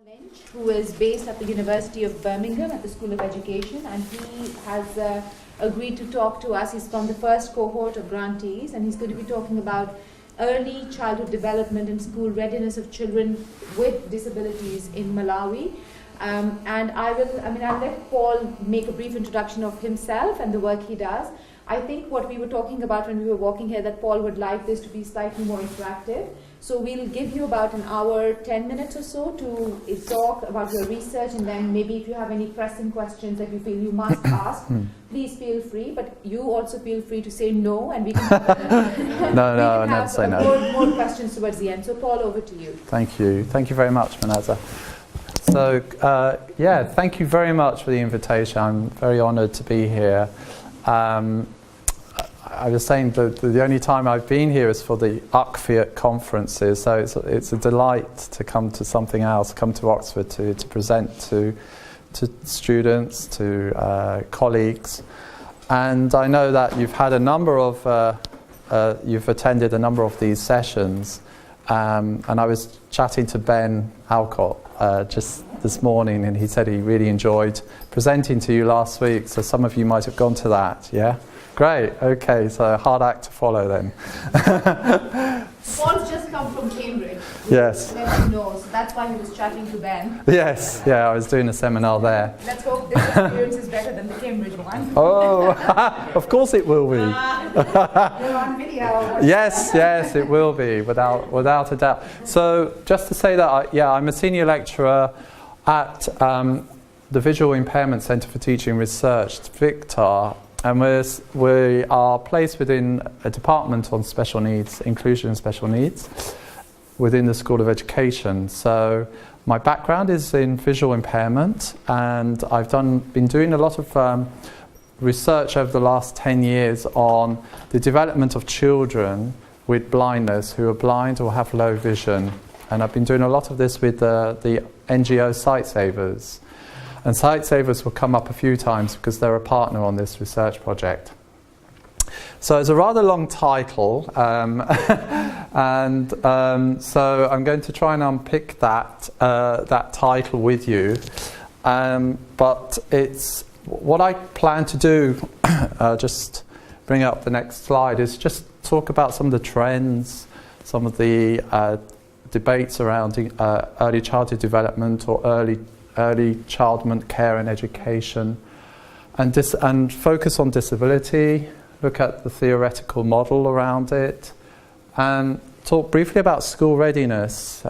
Lynch, who is based at the University of Birmingham at the School of Education, and he has agreed to talk to us. He's from the first cohort of grantees, and he's going to be talking about early childhood development and school readiness of children with disabilities in Malawi. And I'll let Paul make a brief introduction of himself and the work he does. I think what we were talking about when we were walking here, that Paul would like this to be slightly more interactive. So we'll give you about an hour, 10 minutes or so to talk about your research, and then maybe if you have any pressing questions that you feel you must ask, please feel free. But you also feel free to say no, and we can have, never say no. More questions towards the end. So Paul, over to you. Thank you. Thank you very much, Manaza. So, thank you very much for the invitation. I'm very honoured to be here. I was saying that the only time I've been here is for the UCFIAT conferences, so it's a delight to come to something else, come to Oxford to present to students, to colleagues. And I know that you've had a number of, you've attended a number of these sessions, and I was chatting to Ben Alcott just this morning, and he said he really enjoyed presenting to you last week, so some of you might have gone to that, yeah? Great, okay, so a hard act to follow then. Paul's just come from Cambridge. Yes. Let you know, so that's why he was chatting to Ben. Yes, yeah, I was doing a seminar there. Let's hope this experience is better than the Cambridge one. Oh, of course it will be. You're on video. Yes, it will be, without a doubt. So, just to say that, I'm a senior lecturer at the Visual Impairment Centre for Teaching Research, VICTAR, and we are placed within a department on special needs, inclusion and special needs, within the School of Education. So my background is in visual impairment, and I've been doing a lot of research over the last 10 years on the development of children with blindness who are blind or have low vision. And I've been doing a lot of this with the NGO Sightsavers. And Sightsavers will come up a few times because they're a partner on this research project. So it's a rather long title, so I'm going to try and unpick that title with you. But it's what I plan to do. Just bring up the next slide. Is just talk about some of the trends, some of the debates around early childhood development or early childhood care and education, and focus on disability, look at the theoretical model around it, and talk briefly about school readiness,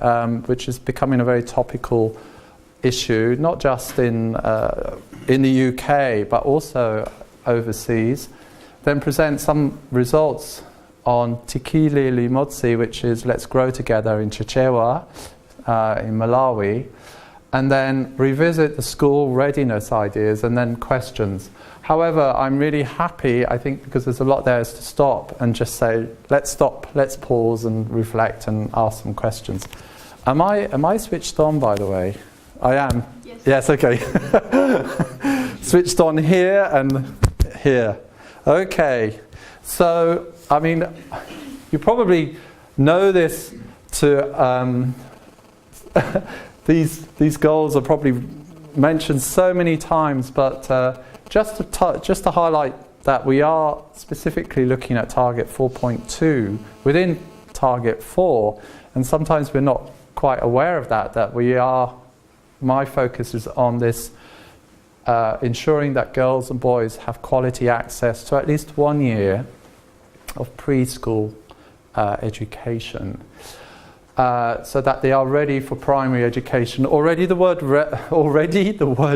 which is becoming a very topical issue, not just in the UK, but also overseas. Then present some results on Tikile Limotsi, which is Let's Grow Together in Chichewa, in Malawi, and then revisit the school readiness ideas and then questions. However, I'm really happy, I think, because there's a lot there, is to stop and just say, let's stop, let's pause and reflect and ask some questions. Am I switched on, by the way? I am? Yes, okay. Switched on here and here. Okay, so, I mean, you probably know this to, these goals are probably mentioned so many times, but just to highlight that we are specifically looking at target 4.2 within target 4, and sometimes we're not quite aware of that we are, my focus is on this ensuring that girls and boys have quality access to at least 1 year of preschool education. So that they are ready for primary education. Already the word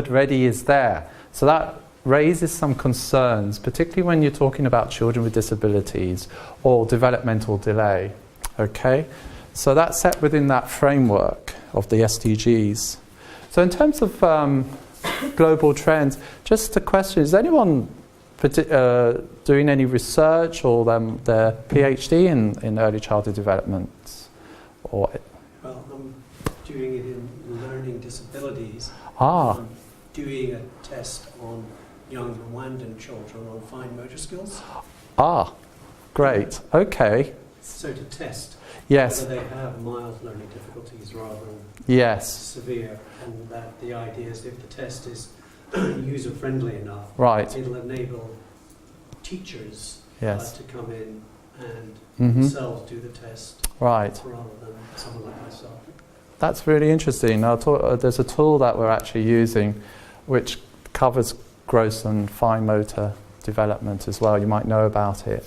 ready is there. So that raises some concerns, particularly when you're talking about children with disabilities or developmental delay. Okay? So that's set within that framework of the SDGs. So in terms of global trends, just a question, is anyone doing any research or their PhD in early childhood development? Well, I'm doing it in learning disabilities. I'm doing a test on young Rwandan children on fine motor skills. Great. Okay. So to test Yes. whether they have mild learning difficulties rather than Yes. severe, and that the idea is if the test is user-friendly enough, Right. it'll enable teachers Yes. to come in and Mhm. themselves do the test Right. rather than someone like myself. That's really interesting. There's a tool that we're actually using which covers gross and fine motor development as well. You might know about it.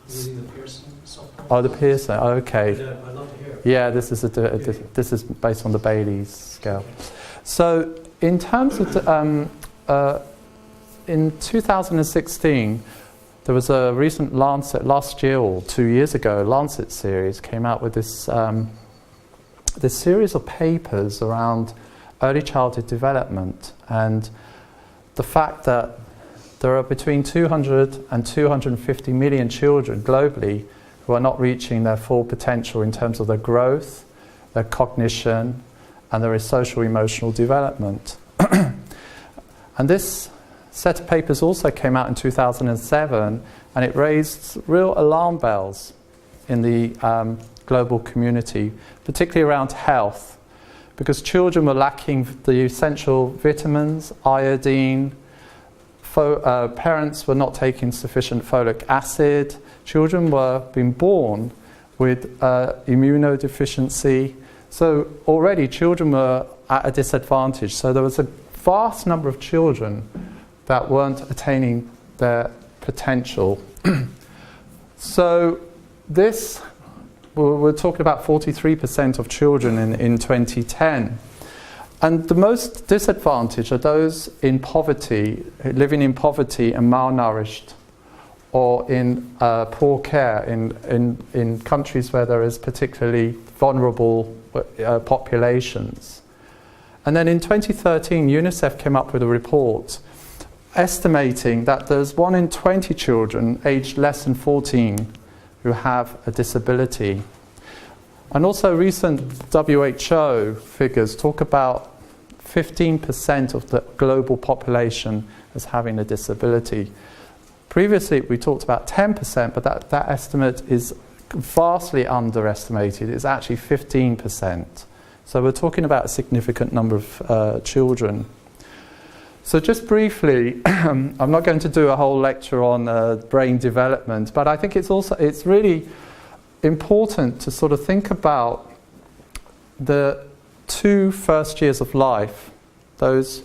Using the Pearson software? Oh, the Pearson. Okay. I'd love to hear it. Yeah, this is based on the Bailey's scale. So, in terms of in 2016, there was a recent Lancet last year or 2 years ago. Lancet series came out with this series of papers around early childhood development and the fact that there are between 200 and 250 million children globally who are not reaching their full potential in terms of their growth, their cognition, and their social emotional development. And this set of papers also came out in 2007, and it raised real alarm bells in the global community, particularly around health, because children were lacking the essential vitamins, iodine, parents were not taking sufficient folic acid, children were being born with immunodeficiency. So already children were at a disadvantage. So there was a vast number of children that weren't attaining their potential. So this, we're talking about 43% of children in 2010. And the most disadvantaged are those in poverty, living in poverty and malnourished, or in poor care in countries where there is particularly vulnerable populations. And then in 2013, UNICEF came up with a report estimating that there's 1 in 20 children aged less than 14 who have a disability. And also recent WHO figures talk about 15% of the global population as having a disability. Previously we talked about 10%, but that estimate is vastly underestimated. It's actually 15%. So we're talking about a significant number of children. So just briefly, I'm not going to do a whole lecture on brain development, but I think it's really important to sort of think about the 2 first years of life, those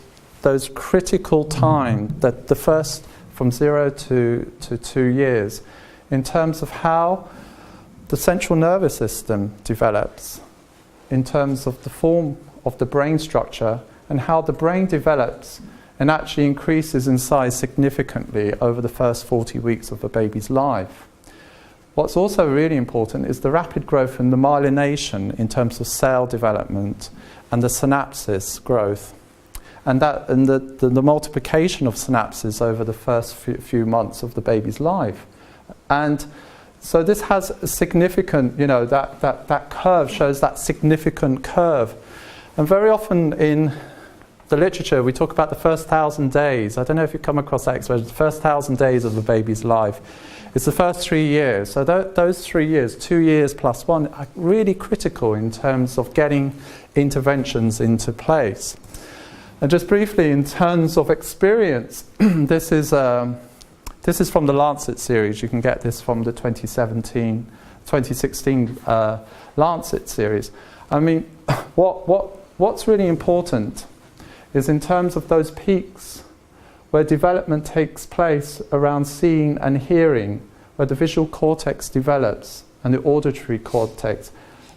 critical time, that the first from 0 to 2 years, in terms of how the central nervous system develops, in terms of the form of the brain structure, and how the brain develops and actually increases in size significantly over the first 40 weeks of a baby's life. What's also really important is the rapid growth and the myelination in terms of cell development and the synapses growth, and the multiplication of synapses over the first few months of the baby's life. And so this has a significant, that curve shows that significant curve. And very often in the literature we talk about the first 1,000 days. I don't know if you've come across that expression, the first 1,000 days of a baby's life. It's the first 3 years. So those 3 years, 2 years plus 1, are really critical in terms of getting interventions into place. And just briefly, in terms of experience, this is from the Lancet series. You can get this from the 2016 Lancet series. I mean, what's really important is in terms of those peaks where development takes place around seeing and hearing, where the visual cortex develops and the auditory cortex,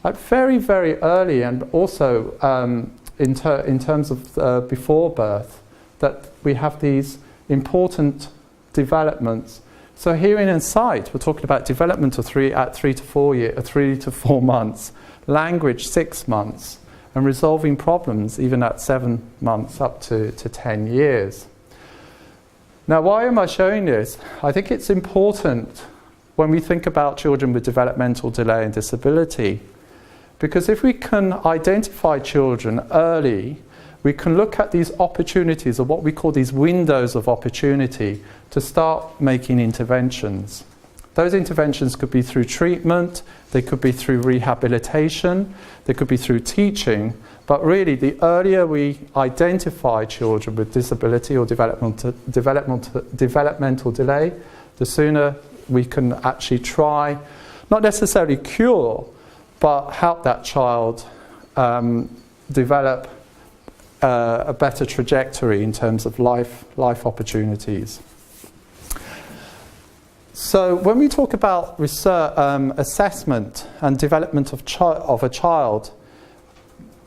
at very, very early, and also in terms of before birth, that we have these important developments. So hearing and sight, we're talking about development of 3 to 4 months, language 6 months, and resolving problems even at 7 months up to 10 years. Now, why am I showing this? I think it's important when we think about children with developmental delay and disability, because if we can identify children early, we can look at these opportunities, or what we call these windows of opportunity, to start making interventions. Those interventions could be through treatment, they could be through rehabilitation, they could be through teaching, but really the earlier we identify children with disability or developmental delay, the sooner we can actually try, not necessarily cure, but help that child develop a better trajectory in terms of life opportunities. So when we talk about research, assessment and development of a child,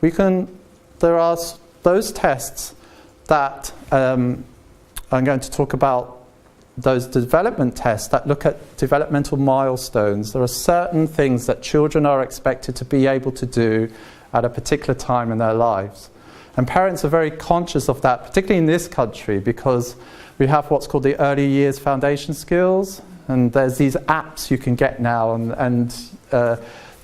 there are those tests that I'm going to talk about, those development tests that look at developmental milestones. There are certain things that children are expected to be able to do at a particular time in their lives. And parents are very conscious of that, particularly in this country, because we have what's called the early years foundation skills. And there's these apps you can get now, and the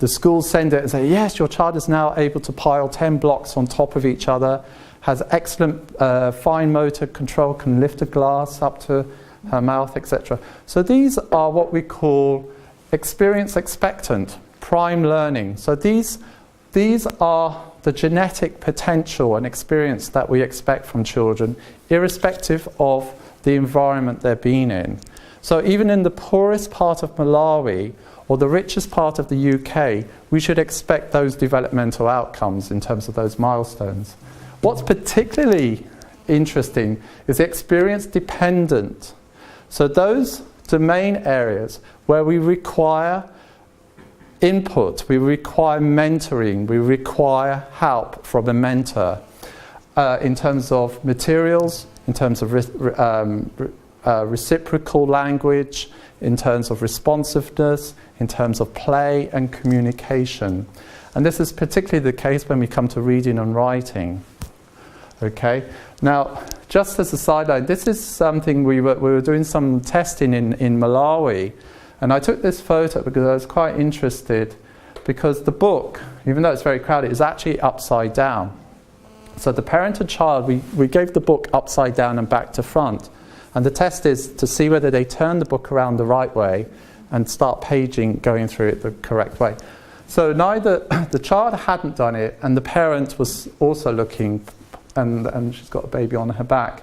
schools send it and say, yes, your child is now able to pile 10 blocks on top of each other, has excellent fine motor control, can lift a glass up to her mouth, etc. So these are what we call experience expectant, prime learning. So these are the genetic potential and experience that we expect from children, irrespective of the environment they're being in. So even in the poorest part of Malawi or the richest part of the UK, we should expect those developmental outcomes in terms of those milestones. What's particularly interesting is the experience dependent. So those domain areas where we require input, we require mentoring, we require help from a mentor in terms of materials, in terms of reciprocal language, in terms of responsiveness, in terms of play and communication. And this is particularly the case when we come to reading and writing. Okay. Now, just as a sideline, this is something we were doing some testing in Malawi, and I took this photo because I was quite interested, because the book, even though it's very crowded, is actually upside down. So the parent and child, we gave the book upside down and back to front. And the test is to see whether they turn the book around the right way and start paging, going through it the correct way. So neither the child hadn't done it, and the parent was also looking, and she's got a baby on her back.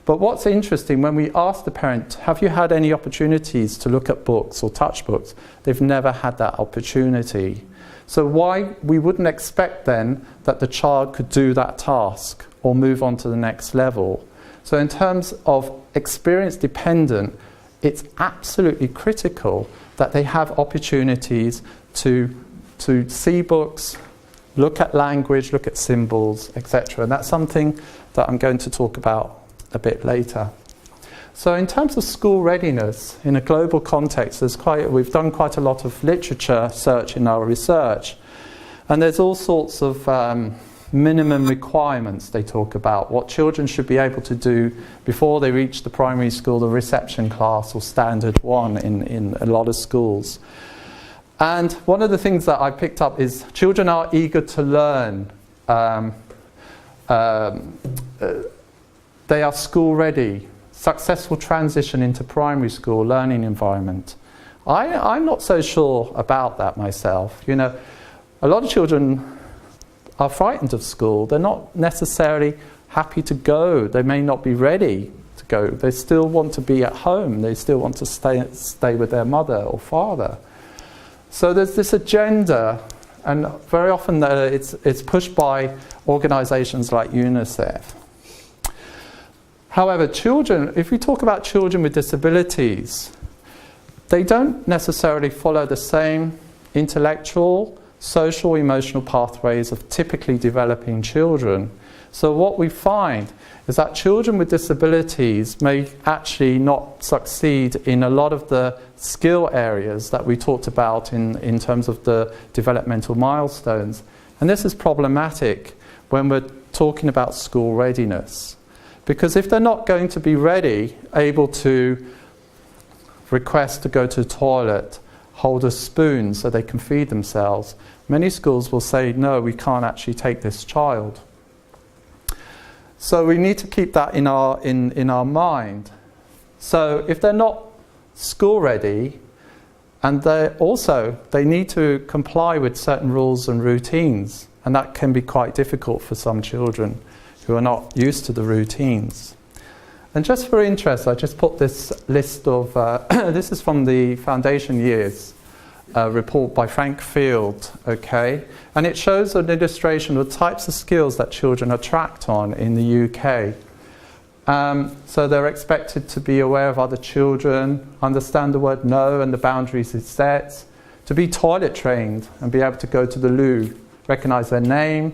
But what's interesting, when we asked the parent, have you had any opportunities to look at books or touch books? They've never had that opportunity. So why we wouldn't expect then that the child could do that task or move on to the next level. So in terms of experience dependent, it's absolutely critical that they have opportunities to see books, look at language, look at symbols, etc. And that's something that I'm going to talk about a bit later. So in terms of school readiness, in a global context, we've done quite a lot of literature search in our research. And there's all sorts of minimum requirements they talk about, what children should be able to do before they reach the primary school, the reception class or standard 1 in a lot of schools. And one of the things that I picked up is children are eager to learn. They are school ready, successful transition into primary school learning environment. I'm not so sure about that myself. You know, a lot of children are frightened of school. They're not necessarily happy to go. They may not be ready to go. They still want to be at home. They still want to stay with their mother or father. So there's this agenda, and very often it's pushed by organisations like UNICEF. However, children, if we talk about children with disabilities, they don't necessarily follow the same intellectual, social, emotional pathways of typically developing children. So what we find is that children with disabilities may actually not succeed in a lot of the skill areas that we talked about in terms of the developmental milestones. And this is problematic when we're talking about school readiness. Because if they're not going to be ready, able to request to go to the toilet, hold a spoon so they can feed themselves, many schools will say, no, we can't actually take this child. So we need to keep that in our mind. So if they're not school ready, And they need to comply with certain rules and routines, and that can be quite difficult for some children who are not used to the routines. And just for interest, I just put this list of, this is from the Foundation Years report by Frank Field, okay? And it shows an illustration of the types of skills that children are tracked on in the UK. So they're expected to be aware of other children, understand the word no and the boundaries it sets, to be toilet trained and be able to go to the loo, recognise their name,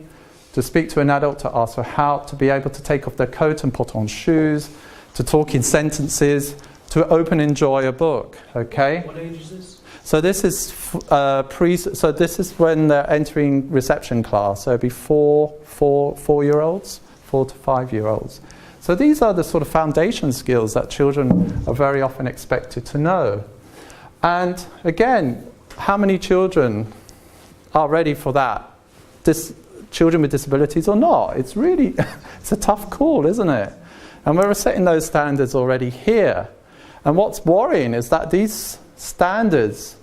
to speak to an adult, to ask for help, to be able to take off their coat and put on shoes, to talk in sentences, to open and enjoy a book. Okay. What age is this? So this is so this is when they're entering reception class. So it'd be 4-year-olds, 4 to 5-year-olds. So these are the sort of foundation skills that children are very often expected to know. And again, how many children are ready for that? Children with disabilities or not? It's really, it's a tough call, isn't it? And we're setting those standards already here. And what's worrying is that these standards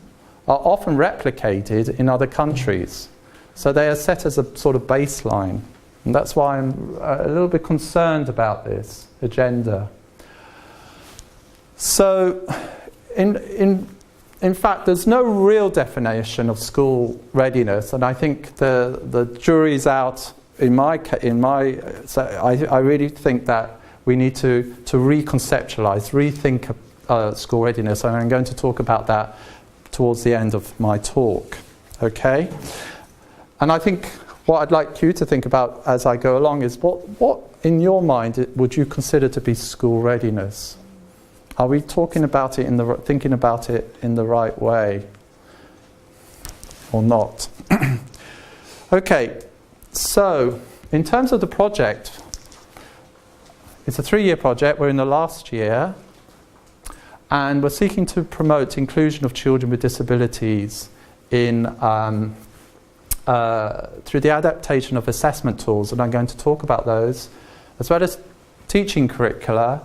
are often replicated in other countries. So they are set as a sort of baseline. And that's why I'm a little bit concerned about this agenda. So, in fact, there's no real definition of school readiness, and I think the jury's out. So I really think that we need to reconceptualize, rethink school readiness, and I'm going to talk about that towards the end of my talk. Okay, and I think what I'd like you to think about as I go along is what in your mind would you consider to be school readiness? Are we talking about it thinking about it in the right way or not? Okay, so in terms of the project, it's a 3-year project. We're in the last year, and we're seeking to promote inclusion of children with disabilities in through the adaptation of assessment tools, and I'm going to talk about those, as well as teaching curricula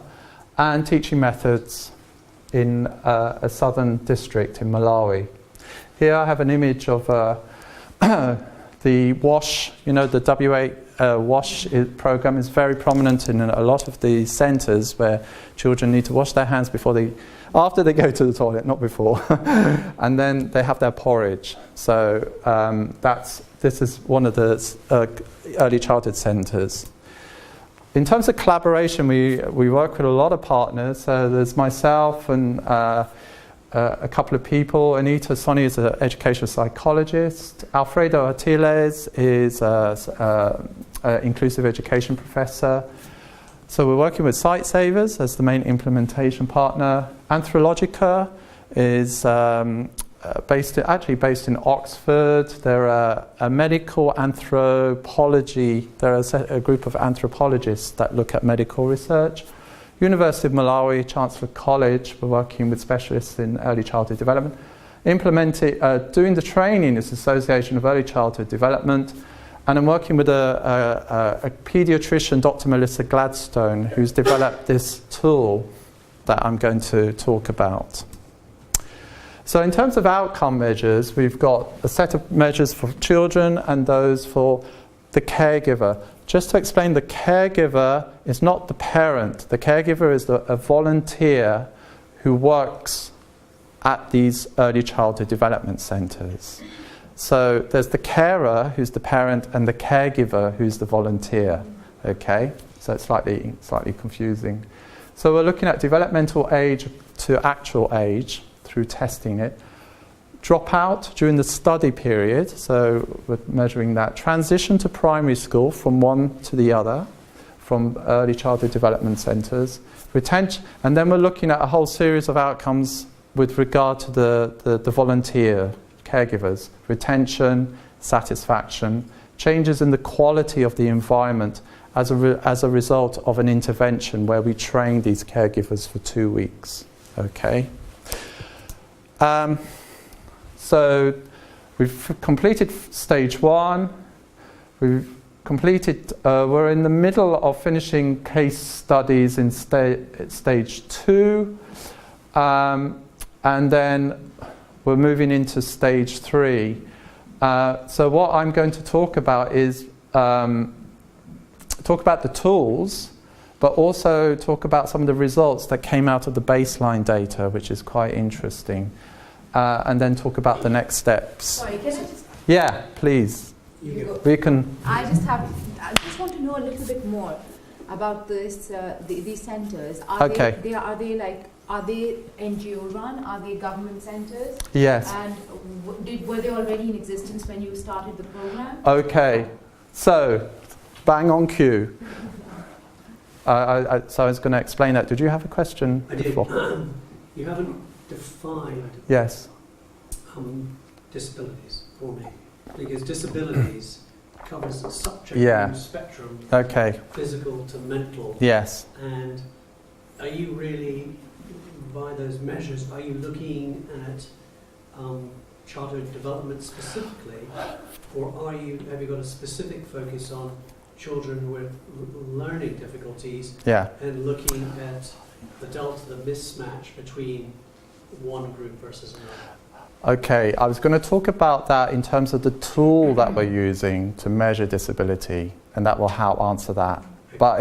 and teaching methods in a southern district in Malawi. Here I have an image of the WASH, the WA WASH program is very prominent in a lot of the centres where children need to wash their hands after they go to the toilet, not before, and then they have their porridge. So this is one of the early childhood centres. In terms of collaboration, we work with a lot of partners. There's myself and a couple of people. Anita Soni is an educational psychologist. Alfredo Artiles is an inclusive education professor. So we're working with Sightsavers as the main implementation partner. Anthropology is based in Oxford. They're a medical anthropology. They're a group of anthropologists that look at medical research. University of Malawi, Chancellor College, we're working with specialists in early childhood development. Doing the training is Association of Early Childhood Development. And I'm working with a paediatrician, Dr. Melissa Gladstone, who's developed this tool that I'm going to talk about. So in terms of outcome measures, we've got a set of measures for children and those for the caregiver. Just to explain, the caregiver is not the parent. The caregiver is a volunteer who works at these early childhood development centres. So there's the carer, who's the parent, and the caregiver, who's the volunteer. Okay, so it's slightly confusing. So we're looking at developmental age to actual age through testing it. Dropout during the study period, so we're measuring that. Transition to primary school from one to the other, from early childhood development centres. Retention, and then we're looking at a whole series of outcomes with regard to the volunteer caregivers. Retention, satisfaction, changes in the quality of the environment as a result of an intervention where we train these caregivers for 2 weeks. Okay. So we've completed stage 1. We've completed. We're in the middle of finishing case studies in stage 2, and then we're moving into stage 3. So what I'm going to talk about is talk about the tools, but also talk about some of the results that came out of the baseline data, which is quite interesting, and then talk about the next steps. Sorry, can I just... Yeah, please. You go. We can... I just want to know a little bit more about this, these centres. Are they NGO run? Are they government centres? Yes. And were they already in existence when you started the program? Okay. So, bang on cue. So I was going to explain that. Did you have a question I did. before? You haven't defined Yes. disabilities for me, because disabilities covers such a Yeah. huge spectrum, Okay. physical to mental. Yes. And are you really, by those measures, are you looking at childhood development specifically, or have you got a specific focus on children with learning difficulties, Yeah. and looking at the delta, the mismatch between one group versus another? Okay, I was going to talk about that in terms of the tool that we're using to measure disability, and that will help answer that. But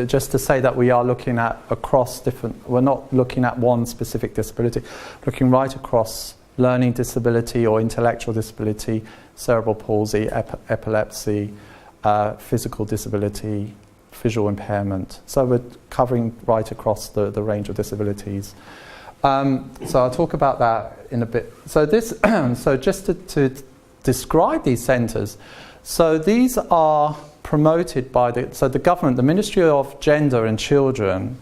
just to say that we are looking at across different, we're not looking at one specific disability, looking right across learning disability or intellectual disability, cerebral palsy, epilepsy, physical disability, visual impairment. So we're covering right across the range of disabilities. So I'll talk about that in a bit. So so just to describe these centres, so these are promoted by the government. The Ministry of Gender and Children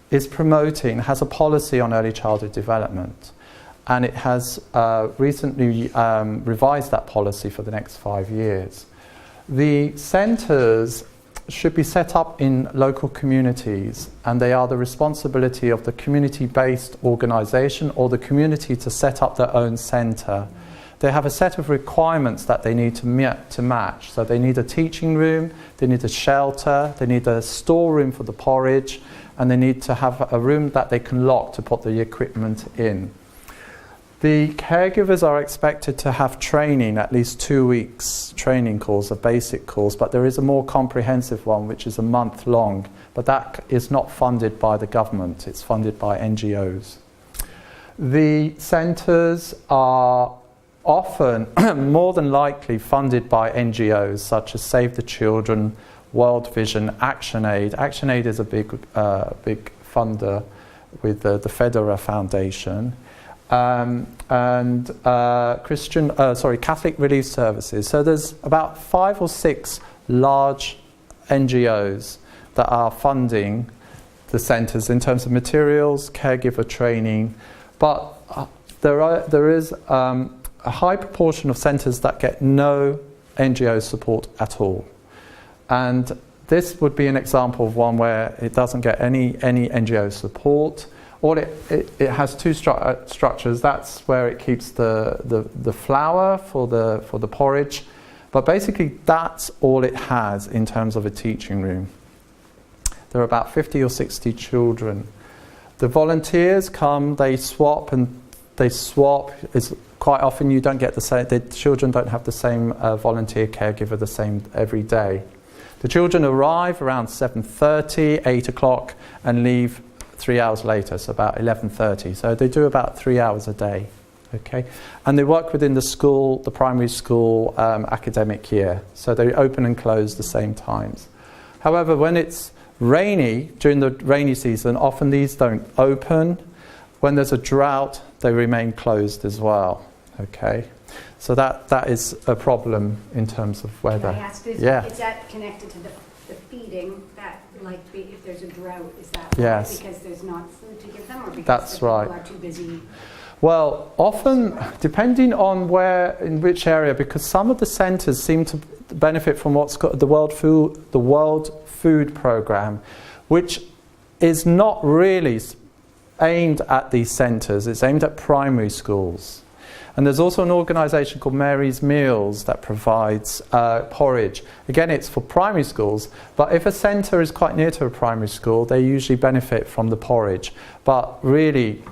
has a policy on early childhood development, and it has recently revised that policy for the next 5 years. The centres should be set up in local communities, and they are the responsibility of the community-based organisation or the community to set up their own centre. They have a set of requirements that they need to match. So they need a teaching room, they need a shelter, they need a storeroom for the porridge, and they need to have a room that they can lock to put the equipment in. The caregivers are expected to have training, at least 2 weeks training course, a basic course, but there is a more comprehensive one which is a month long, but that is not funded by the government, it's funded by NGOs. The centres are often, more than likely, funded by NGOs such as Save the Children, World Vision, ActionAid. ActionAid is a big funder with the Federer Foundation. And Catholic Relief Services. So there's about 5 or 6 large NGOs that are funding the centres in terms of materials, caregiver training, but there is a high proportion of centres that get no NGO support at all. And this would be an example of one where it doesn't get any NGO support. Or it has 2 structures. That's where it keeps the flour for the porridge, but basically that's all it has in terms of a teaching room. There are about 50 or 60 children. The volunteers come, they swap. It's quite often you don't get the same. The children don't have the same volunteer caregiver the same every day. The children arrive around 7:30, 8 o'clock, and leave 3 hours later, so about 11:30. So they do about 3 hours a day, okay? And they work within the school, the primary school academic year. So they open and close the same times. However, when it's rainy, during the rainy season, often these don't open. When there's a drought, they remain closed as well, okay? So that is a problem in terms of weather. Can I ask this? Yeah. Is that connected to the feeding, that if there's a drought, is that Yes. because there's not food to give them, or because That's the people right. are too busy? Well, often, depending on in which area, because some of the centres seem to benefit from what's called the World Food Programme, which is not really aimed at these centres. It's aimed at primary schools. And there's also an organisation called Mary's Meals that provides porridge. Again, it's for primary schools, but if a centre is quite near to a primary school, they usually benefit from the porridge. But really,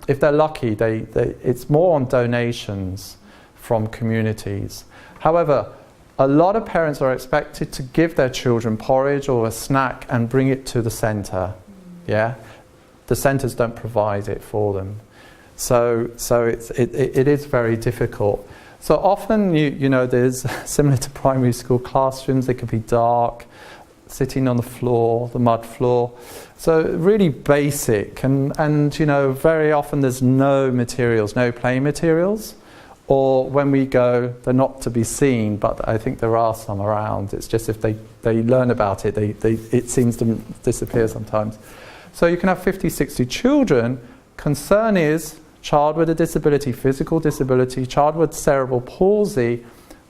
if they're lucky, it's more on donations from communities. However, a lot of parents are expected to give their children porridge or a snack and bring it to the centre. Yeah, the centres don't provide it for them, so it is very difficult. So often, you know, there's similar to primary school classrooms. They could be dark, sitting on the floor, the mud floor. So really basic, and you know, very often there's no materials, no play materials. Or when we go, they're not to be seen, but I think there are some around. It's just if they learn about it, it seems to disappear sometimes. So you can have 50, 60 children. Concern is child with a disability, physical disability, child with cerebral palsy.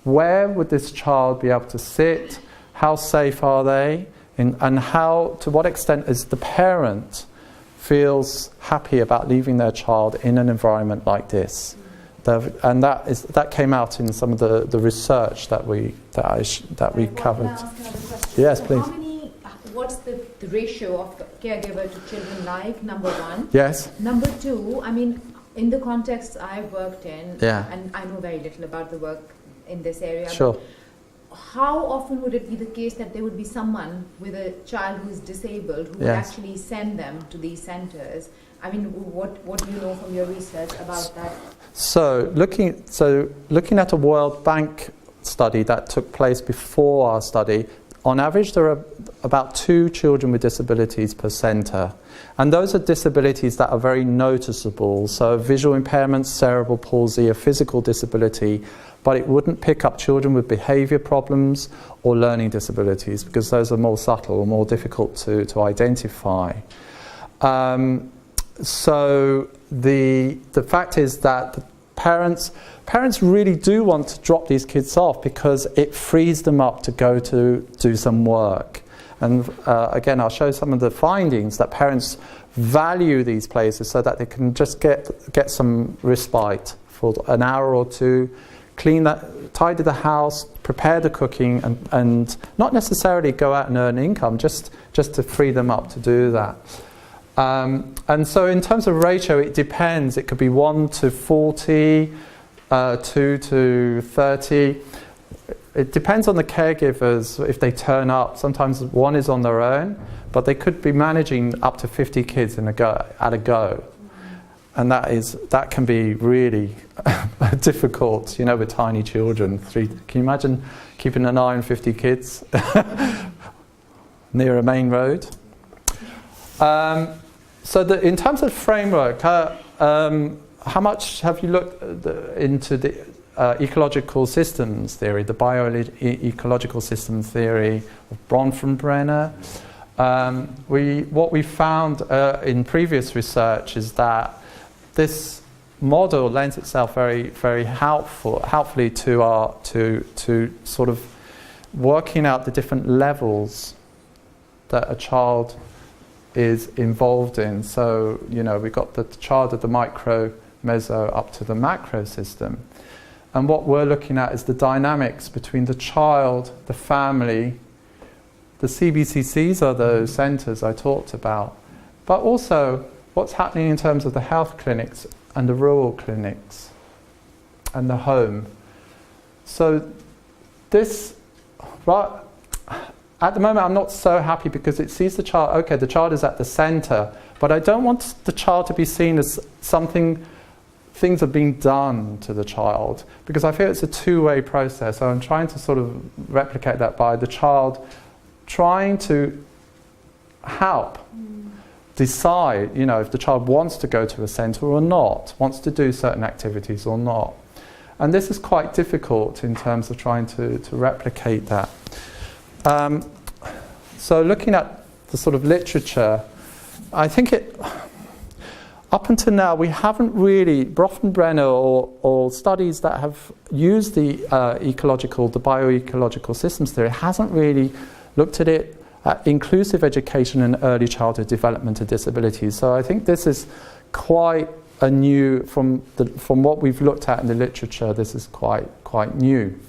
Where would this child be able to sit? How safe are they? And how, to what extent is the parent feels happy about leaving their child in an environment like this? And that came out in some of the research that we covered. Can I ask another question? Yes, so please. What's the ratio of caregiver to children like, number one? Yes. Number two, I mean, in the context I've worked in, Yeah. and I know very little about the work in this area, Sure. how often would it be the case that there would be someone with a child who is disabled who would Yes. actually send them to these centres? I mean, what do you know from your research about that? So looking at a World Bank study that took place before our study, on average there are about 2 children with disabilities per centre. And those are disabilities that are very noticeable. So visual impairments, cerebral palsy, a physical disability, but it wouldn't pick up children with behaviour problems or learning disabilities because those are more subtle or more difficult to identify. So the fact is that the parents really do want to drop these kids off because it frees them up to go to do some work. And again, I'll show some of the findings that parents value these places so that they can just get some respite for an hour or two, tidy the house, prepare the cooking, and not necessarily go out and earn income, just to free them up to do that. And so in terms of ratio, it depends. It could be 1 to 40, 2 to 30. It depends on the caregivers if they turn up. Sometimes one is on their own, but they could be managing up to 50 kids at a go. And that can be really difficult, you know, with tiny children. Can you imagine keeping an eye on 50 kids near a main road? So in terms of framework, how much have you looked into the ecological systems theory, the bio-ecological systems theory of Bronfenbrenner? What we found in previous research is that this model lends itself very, very helpfully to sort of working out the different levels that a child is involved in. So, you know, we've got the child at the micro, meso, up to the macro system. And what we're looking at is the dynamics between the child, the family. The CBCCs are those centres I talked about. But also, what's happening in terms of the health clinics and the rural clinics and the home. So this, right, at the moment I'm not so happy because it sees the child, okay, the child is at the centre, but I don't want the child to be seen as things are being done to the child, because I feel it's a two-way process. So I'm trying to sort of replicate that by the child trying to help decide, you know, if the child wants to go to a centre or not, wants to do certain activities or not. And this is quite difficult in terms of trying to replicate that. So looking at the sort of literature, I think up until now we haven't really, Bronfenbrenner or studies that have used the bio-ecological systems theory hasn't really looked at it at inclusive education and early childhood development of disabilities. So I think this is quite a new, from what we've looked at in the literature, this is quite new.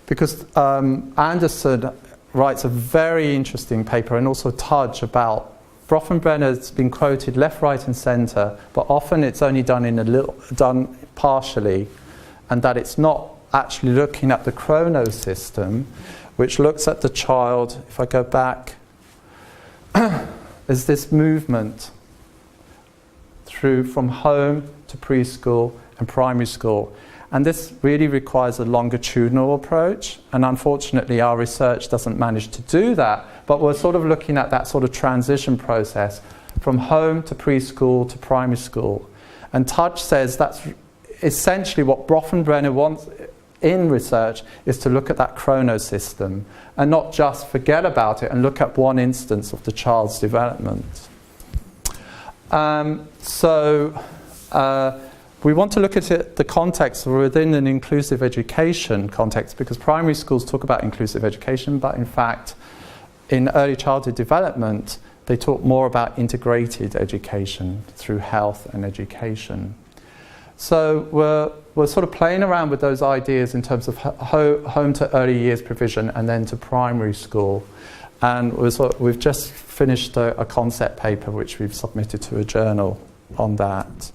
Because Anderson writes a very interesting paper, and also Tudge, about Bronfenbrenner's been quoted left, right and centre, but often it's only done partially, and that it's not actually looking at the chrono system, which looks at the child. If I go back, there's this movement through from home to preschool and primary school. And this really requires a longitudinal approach, and unfortunately our research doesn't manage to do that, but we're sort of looking at that sort of transition process from home to preschool to primary school. And Tudge says that's essentially what Bronfenbrenner wants in research, is to look at that chrono system and not just forget about it and look at one instance of the child's development. We want to look at it, the context within an inclusive education context, because primary schools talk about inclusive education, but in fact, in early childhood development, they talk more about integrated education through health and education. So we're sort of playing around with those ideas in terms of home to early years provision and then to primary school. And we've just finished a concept paper which we've submitted to a journal on that.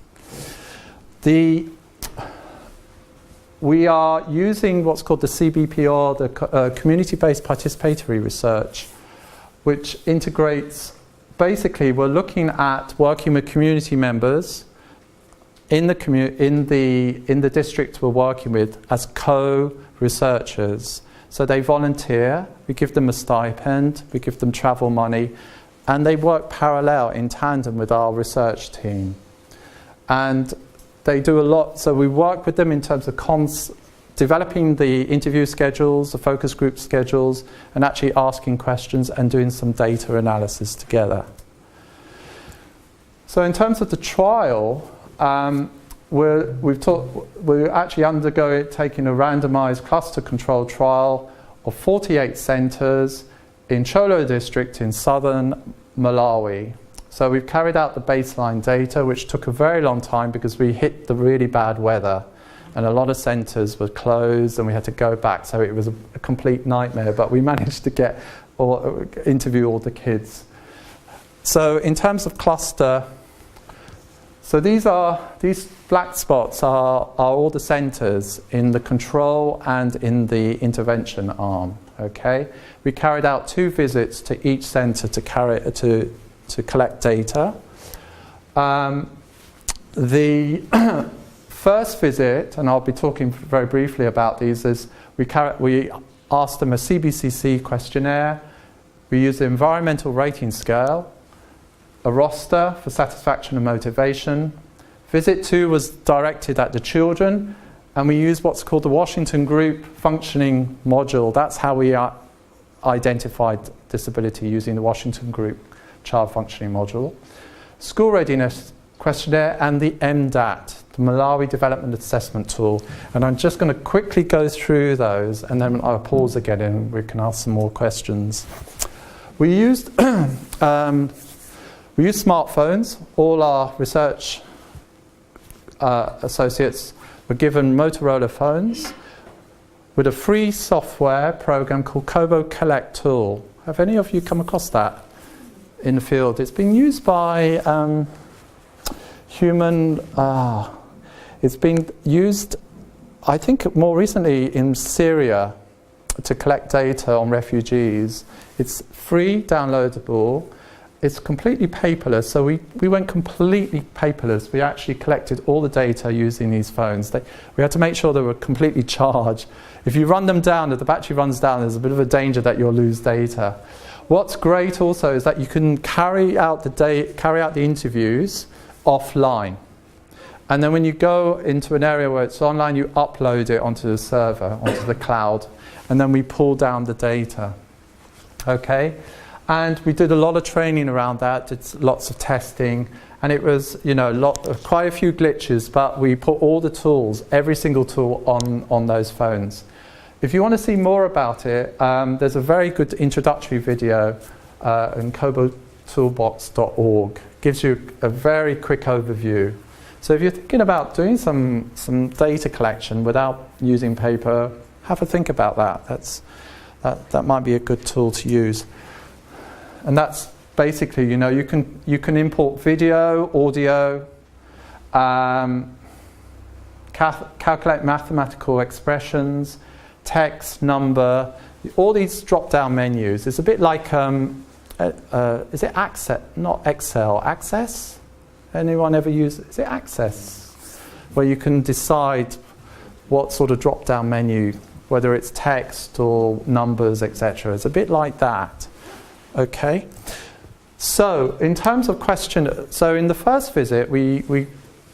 We are using what's called the CBPR, the community-based participatory research, which integrates, basically we're looking at working with community members in the district we're working with as co-researchers. So they volunteer, we give them a stipend, we give them travel money, and they work parallel in tandem with our research team. And they do a lot, so we work with them in terms of developing the interview schedules, the focus group schedules, and actually asking questions and doing some data analysis together. So in terms of the trial, we're actually taking a randomized cluster control trial of 48 centres in Cholo district in southern Malawi. So we've carried out the baseline data, which took a very long time because we hit the really bad weather and a lot of centres were closed and we had to go back, so it was a complete nightmare, but we managed to interview all the kids. So in terms of cluster, so these black spots are all the centres in the control and in the intervention arm. Okay, we carried out 2 visits to each centre to collect data. The first visit, and I'll be talking very briefly about these, is we asked them a CBCC questionnaire. We used the environmental rating scale, a roster for satisfaction and motivation. Visit 2 was directed at the children, and we used what's called the Washington Group Functioning Module. That's how we identified disability, using the Washington Group Child Functioning Module. School Readiness Questionnaire, and the MDAT, the Malawi Development Assessment Tool. And I'm just going to quickly go through those, and then I'll pause again and we can ask some more questions. We used smartphones. All our research associates were given Motorola phones with a free software program called Kobo Collect Tool. Have any of you come across that in the field? It's been used by it's been used, I think, more recently in Syria to collect data on refugees. It's free, downloadable. It's completely paperless, so we went completely paperless. We actually collected all the data using these phones. We had to make sure they were completely charged. If you run them down, if the battery runs down, there's a bit of a danger that you'll lose data. What's great also is that you can carry out the interviews offline. And then when you go into an area where it's online, you upload it onto the server, onto the cloud, and then we pull down the data. Okay? And we did a lot of training around that, did lots of testing, and it was, quite a few glitches, but we put all the tools, every single tool on those phones. If you want to see more about it, there's a very good introductory video in Kobo mathtoolbox.org. Gives you a very quick overview. So if you're thinking about doing some data collection without using paper, have a think about that. That might be a good tool to use. And that's basically, you can import video, audio, calculate mathematical expressions, text, number, all these drop-down menus. It's a bit like, is it Access? Not Excel, Access? Anyone ever use, is it Access? Where you can decide what sort of drop-down menu, whether it's text or numbers, etc. It's a bit like that. Okay? So, in terms of so in the first visit, we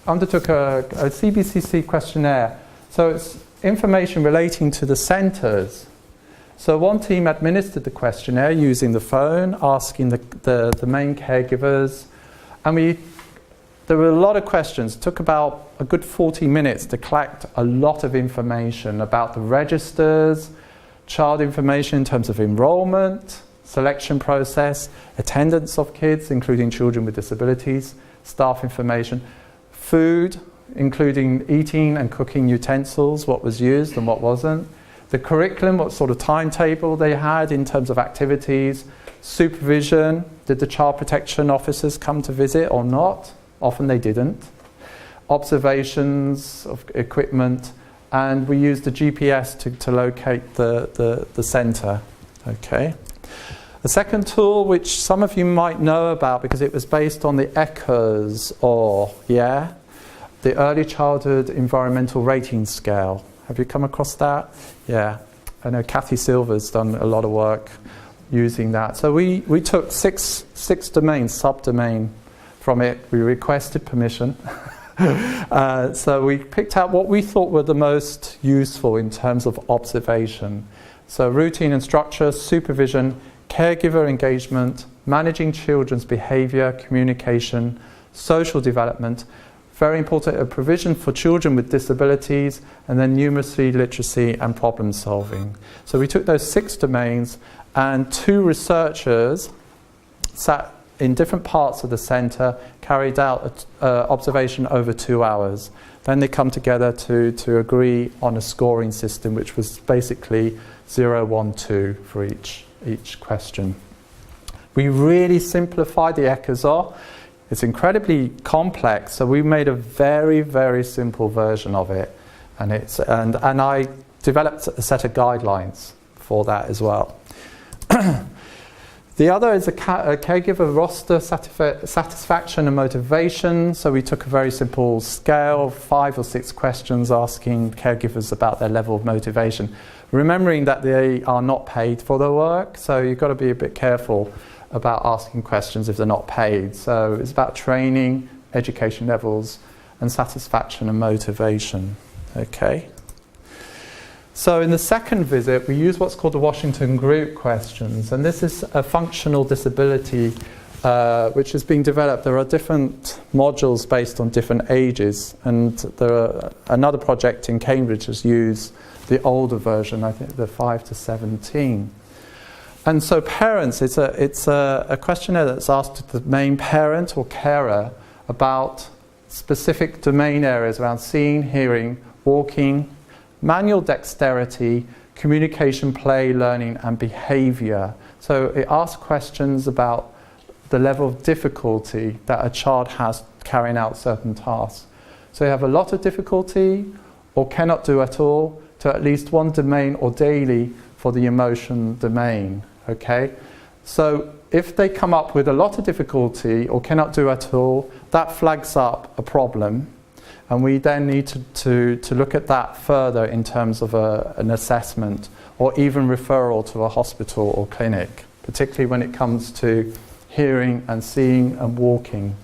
undertook a CBCC questionnaire. So it's information relating to the centres. So one team administered the questionnaire using the phone, asking the main caregivers, and there were a lot of questions. It took about a good 40 minutes to collect a lot of information about the registers, child information in terms of enrolment, selection process, attendance of kids, including children with disabilities, staff information, food, including eating and cooking utensils, what was used and what wasn't, the curriculum, what sort of timetable they had in terms of activities, supervision, did the child protection officers come to visit or not? Often they didn't. Observations of equipment, and we used the GPS to locate the centre. Okay. The second tool, which some of you might know about because it was based on the ECHOS, the Early Childhood Environmental Rating Scale. Have you come across that? Yeah. I know Kathy Silver's done a lot of work using that. So we took six domains, subdomain from it. We requested permission. So we picked out what we thought were the most useful in terms of observation. So routine and structure, supervision, caregiver engagement, managing children's behaviour, communication, social development, very important, a provision for children with disabilities, and then numeracy, literacy and problem solving. So we took those 6 domains, and 2 researchers sat in different parts of the centre, carried out observation over 2 hours. Then they come together to agree on a scoring system, which was basically 0, 1, 2 for each question. We really simplified the ECHOS. It's incredibly complex, so we made a very, very simple version of it, and I developed a set of guidelines for that as well. The other is a caregiver roster satisfaction and motivation. So we took a very simple scale, 5 or 6 questions asking caregivers about their level of motivation, remembering that they are not paid for their work, so you've got to be a bit careful about asking questions if they're not paid. So it's about training, education levels, and satisfaction and motivation. Okay. So in the second visit, we use what's called the Washington Group questions, and this is a functional disability which is being developed. There are different modules based on different ages, and there are another project in Cambridge has used the older version, I think the 5 to 17. And so parents, it's a questionnaire that's asked the main parent or carer about specific domain areas around seeing, hearing, walking, manual dexterity, communication, play, learning, and behaviour. So it asks questions about the level of difficulty that a child has carrying out certain tasks. So you have a lot of difficulty or cannot do at all to at least one domain or daily for the emotion domain. Okay? So if they come up with a lot of difficulty or cannot do at all, that flags up a problem. And we then need to look at that further in terms of an assessment or even referral to a hospital or clinic, particularly when it comes to hearing and seeing and walking.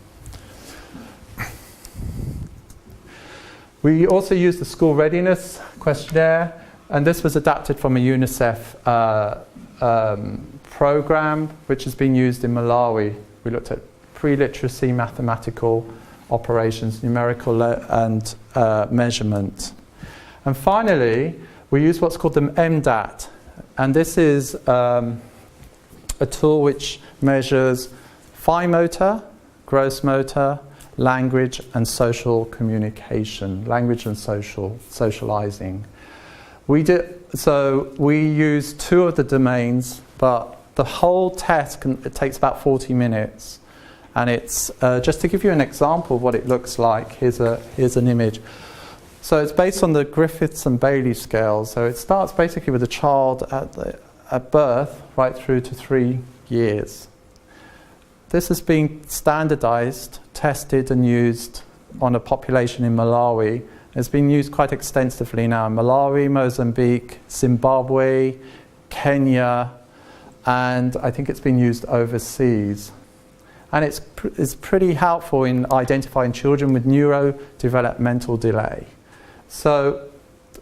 We also use the school readiness questionnaire, and this was adapted from a UNICEF program which has been used in Malawi. We looked at pre-literacy, mathematical operations, numerical and measurement. And finally, we use what's called the MDAT, and this is a tool which measures fine motor, gross motor, language and social communication, language and socializing. We use 2 of the domains, but the whole test it takes about 40 minutes. And it's just to give you an example of what it looks like. Here's an image. So it's based on the Griffiths and Bailey scale. So it starts basically with a child at birth right through to 3 years. This has been standardized, tested and used on a population in Malawi. It's been used quite extensively now in Malawi, Mozambique, Zimbabwe, Kenya, and I think it's been used overseas. And it's pretty helpful in identifying children with neurodevelopmental delay. So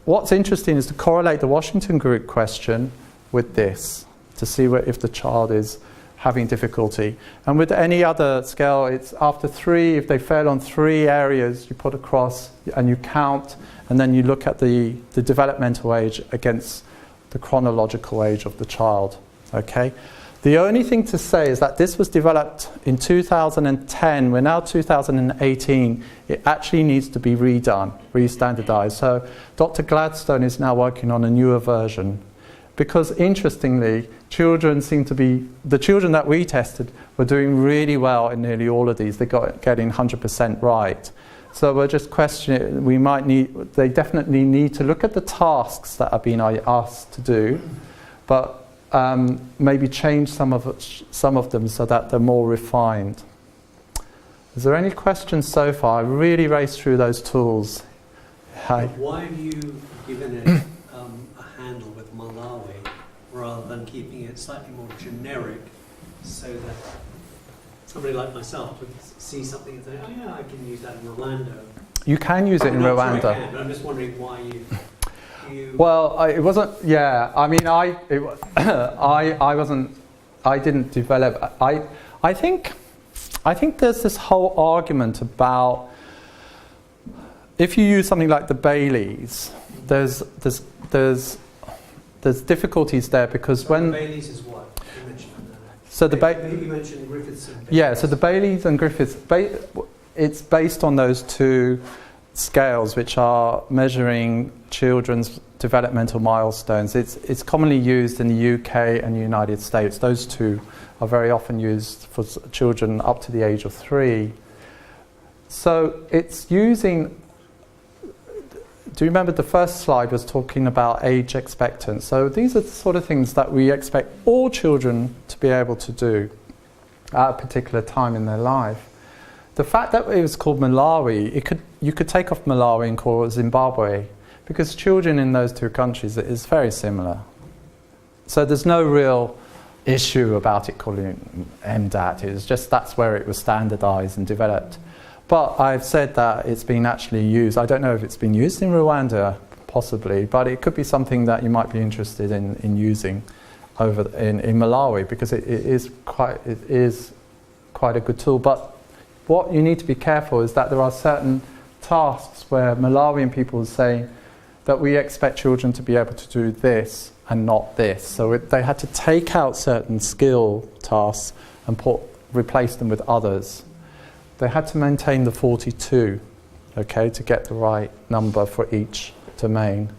what's interesting is to correlate the Washington group question with this to see if the child is having difficulty. And with any other scale, it's after 3, if they fail on 3 areas, you put a cross and you count, and then you look at the developmental age against the chronological age of the child. Okay? The only thing to say is that this was developed in 2010. We're now 2018. It actually needs to be redone, re-standardized. So Dr. Gladstone is now working on a newer version. Because interestingly, the children that we tested were doing really well in nearly all of these. They got getting 100% right. So we're just questioning, they definitely need to look at the tasks that are being asked to do, but maybe change some of them so that they're more refined. Is there any questions so far? I really raced through those tools. Hi. Why have you given it a handle with Malawi rather than keeping it slightly more generic so that somebody like myself would see something and say, oh yeah, I can use that in Rwanda? You can use it in Rwanda. Sure I can, but I'm just wondering why you Well, it wasn't. Yeah, I mean, I didn't develop. I think there's this whole argument about if you use something like the Baileys, there's difficulties there because so when the Baileys is what you mentioned. So the you mentioned Griffiths and Baileys. Yeah, so the Baileys and Griffiths, it's based on those 2 scales which are measuring children's developmental milestones. It's commonly used in the UK and the United States. Those 2 are very often used for children up to the age of 3. So it's using. Do you remember the first slide was talking about age expectance? So these are the sort of things that we expect all children to be able to do at a particular time in their life. The fact that it was called Malawi, you could take off Malawi and call it Zimbabwe, because children in those 2 countries is very similar. So there's no real issue about it calling MDAT. It's just that's where it was standardized and developed. But I've said that it's been actually used. I don't know if it's been used in Rwanda, possibly, but it could be something that you might be interested in using over in Malawi, because it is quite a good tool. But what you need to be careful is that there are certain tasks where Malawian people are saying that we expect children to be able to do this and not this. So they had to take out certain skill tasks and replace them with others. They had to maintain the 42, okay, to get the right number for each domain.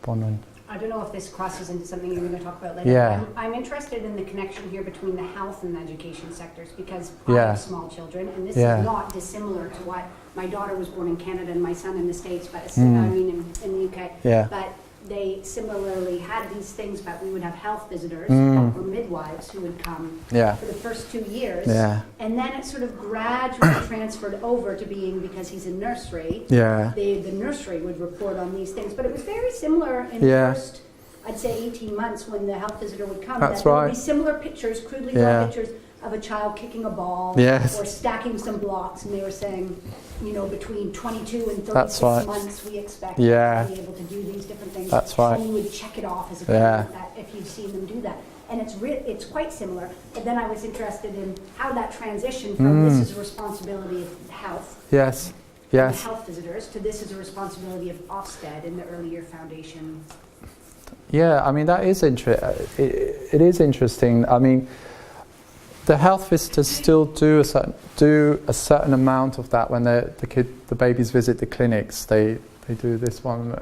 Bronwyn. I don't know if this crosses into something you're going to talk about later. Yeah. I'm interested in the connection here between the health and education sectors, because I Yeah. have small children, and this Yeah. is not dissimilar to what my daughter was born in Canada and my son in the States, but I mean in the UK. Yeah. But they similarly had these things, but we would have health visitors or midwives who would come Yeah. for the first 2 years. Yeah. And then it sort of gradually transferred over to being, because he's in nursery, Yeah. the nursery would report on these things. But it was very similar in Yeah. the first, I'd say 18 months when the health visitor would come. That's that there would right. be similar pictures, crudely Yeah. drawn pictures of a child kicking a ball Yes. or stacking some blocks, and they were saying, you know, between 22 and 36 That's right. months we expect Yeah. to be able to do these different things. That's right. And you would check it off as a Yeah. parent that if you've seen them do that. And it's quite similar. But then I was interested in how that transition from this is a responsibility of health, Yes. the Yes. health visitors, to this is a responsibility of Ofsted in the early year foundation. Yeah, I mean, that is it is interesting. I mean, the health visitors still do a certain amount of that when the babies visit the clinics. They do this one,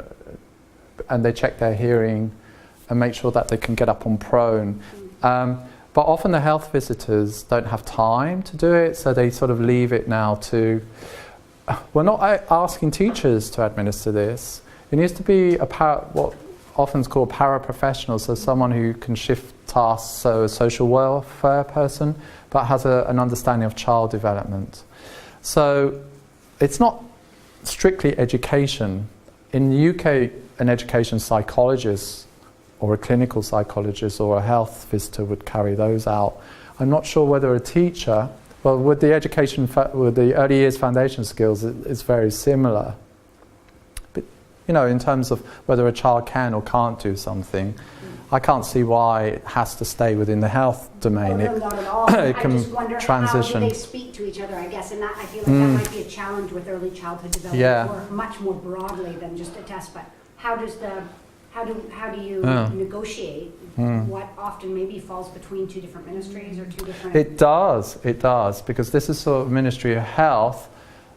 and they check their hearing and make sure that they can get up on prone. But often the health visitors don't have time to do it, so they sort of leave it now to... We're not asking teachers to administer this. It needs to be what often is called paraprofessional, so someone who can shift tasks, so a social welfare person, but has an understanding of child development. So it's not strictly education. In the UK, an education psychologist or a clinical psychologist or a health visitor would carry those out. I'm not sure whether a teacher, well, with the with the early years foundation skills, it's very similar. But, in terms of whether a child can or can't do something, I can't see why it has to stay within the health domain. No, not at all. It can I just wonder transition. how do they speak to each other, I guess, and I feel like that might be a challenge with early childhood development, or much more broadly than just a test. But how do you negotiate what often maybe falls between two different ministries or two different... It does, because this is sort of Ministry of Health.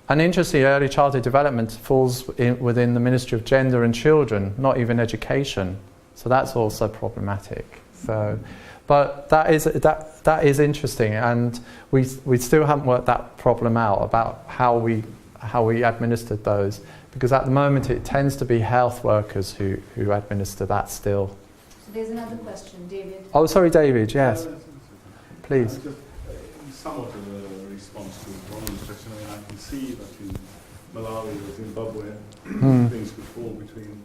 And interestingly, early childhood development falls within the Ministry of Gender and Children, not even education. So that's also problematic. So, but that is interesting, and we still haven't worked that problem out about how we administered those, because at the moment it tends to be health workers who administer that still. So there's another question, David. Oh, sorry, David. Yes, please. Just somewhat of a response to Ronald's question. I mean, I can see that in Malawi or Zimbabwe, things could fall between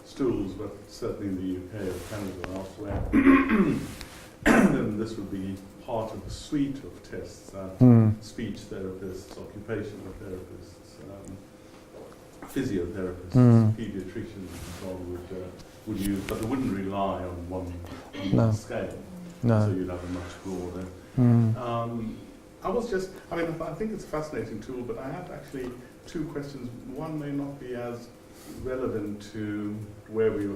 stools, but certainly in the UK or Canada and elsewhere, then this would be part of a suite of tests that speech therapists, occupational therapists, physiotherapists, paediatricians and so on would use, but they wouldn't rely on one scale. No. So you'd have a much broader. I think it's a fascinating tool, but I have actually two questions. One may not be as relevant to where we